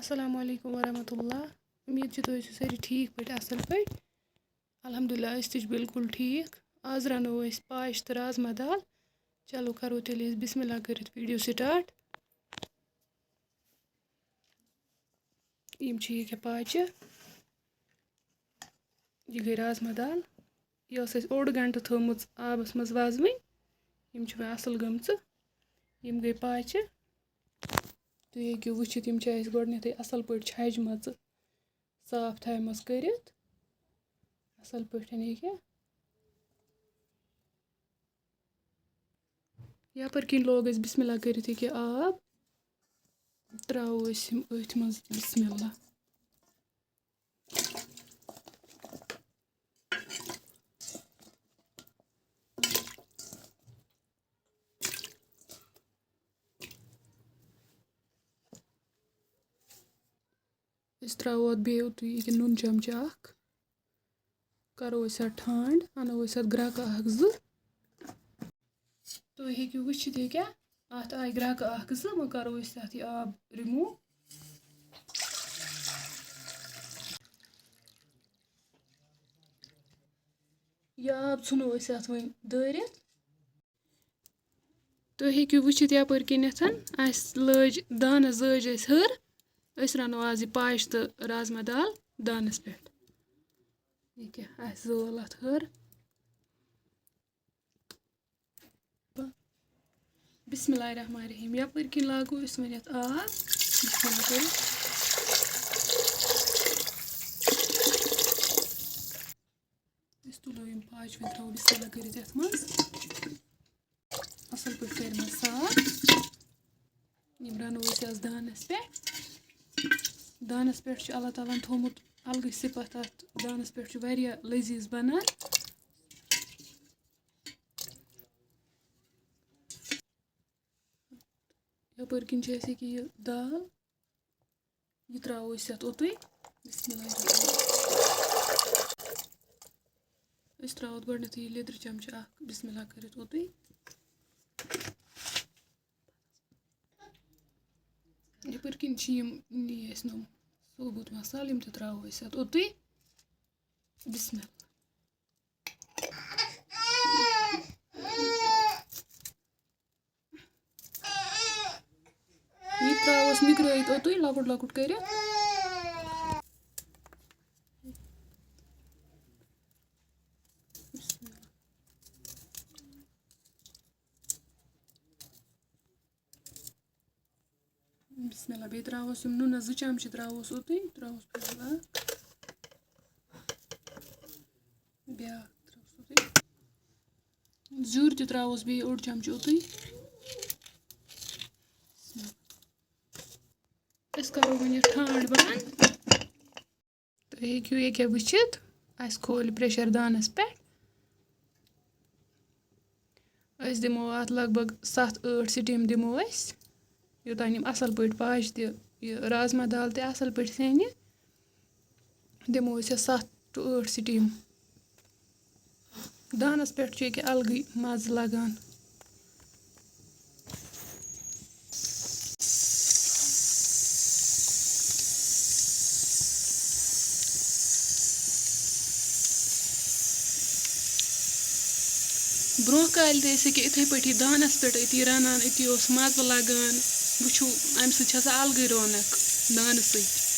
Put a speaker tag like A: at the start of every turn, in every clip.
A: अस्सलाम वालेकुम वरहमतुल्लाह। उम्मीद छ तुम सारी ठीक पे असल पे। अल्हम्दुलिल्लाह अस बिल्कुल ठीक। आज रनो पाश तो राजमा दाल। चलो करो तेल बिस्मिल्लाह कर वीडियो स्टार्ट। ये पाचे ये गई राजमा दाल। यह ओड गंट थोमुत आबस मज वजवन असल गम गई पाचे। तुम हेकू वुचित गोडनेथ असल पे छजम साफ थमस कर असल पे यपर किन लोग बिस्मिल्लाह कर आब त्रो अथ मज बिस्मिल्लाह। त्रो बे नून चमच करो ठंड अनो ग्रक जो तुम हेकू वुचित अत आय ग्रक जो वो करो अत आब रिमूव। यह आब नो अत वो दरित। तुम हेकू वुचित यपर किनथ लज दानस जज हर रनो आज यह पाश तो राजमा दाल दानस पे। जोल अत हर बिस्मिल्लाहिर्रहमानिर्रहीम। यपर किन लागो वन आब बिस्मिल्लाह कर तुलो पाच वन त्रो बिस्मिल्लाह कर असल पे कर साफ। रनो आज दानस पे। दानस पे अल्लाह ताला थोमुत अलग सिफत अत दानस पे लजीज बनान। यपर किन यह दाल यह त्रो अत ओतुई बिस्मिल्लाह त्रो गोडनेथ लिद्र चमच बिस्मिल्लाह कर ओतुई। यपर किन नी नम सोबुत मसाल त्रो अत ओतुई बिस्मिल्लाह। यह त्रोस निगरत ओतुई लकुट लकुट कर बिस्मिल्लाह। बे त्रोस नून 2 चमच त्रोस ओतुई त्रोस ब्या जूर त्रोस बे 1 चमच ओतुई। करो वन ठंड बंद। तो हेकू ये वुचित खोल प्रेशर दानस पे। दिमो अत लगभग 7-8 स्टीम दिमो योतान असल पे पाश राजमा दाल असल पे सेन दिमो 7-8 स्टीम। दानस पे अलग मज लगान। ब्रो काल इथे पे दानस पे अति रनान अति मज लगान वो अम सत अलग रौनक दान सत।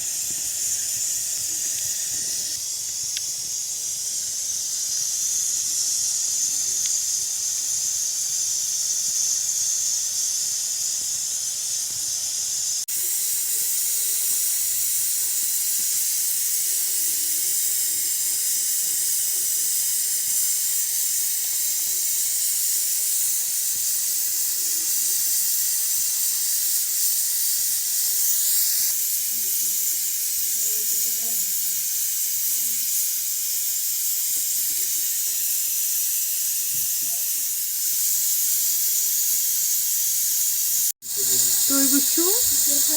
A: तुम वो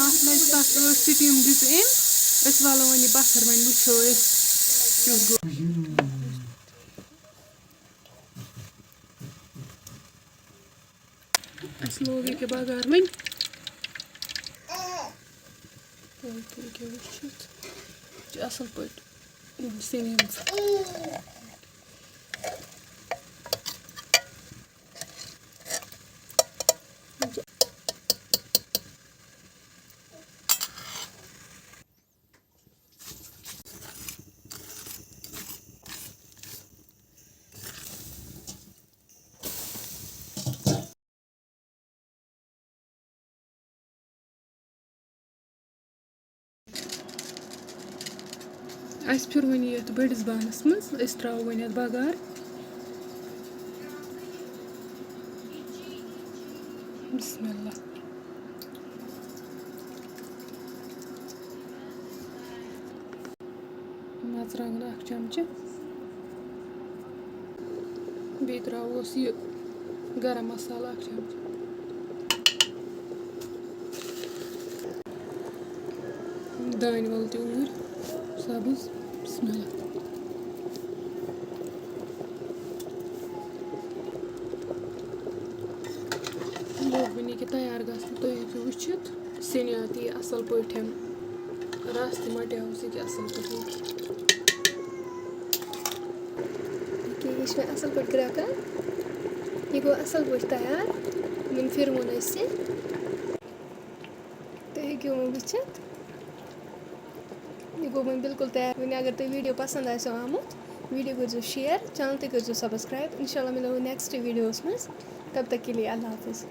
A: अत लज 7-8 स्टीम दिस वालो वन पत्थर वन वो लोग ये बगार one Thank you. Asıl böyle sinemiz. Asə pür वनी यथ बड़िस बानस मज अस त्रो वनी अथ बगार बिस्मिल्लाह मर्चांगन 1 चमचे बे त्रोस ये गरम मसाला 1 चमचे दान वल तूर सब्ज बिस्मिल्लाह लोग वनी कि तैयार गसन तुम हेकु वुचित सिनियात यह असल पठन रस त मट्यावस ये असल पे
B: यह असल पे ग्राकन यह गो असल पे तैयार वन फिर तुम हेकु वुचित यह गो वन बिल्कुल तैयार वन अगर तुम वीडियो पसंद आसो आमुत वीडियो कर शेयर चैनल तक कर सब्सक्राइब इंशाल्लाह मिलो नेक्स्ट वीडियोस में तब तक के लिए अल्लाह हाफिज़।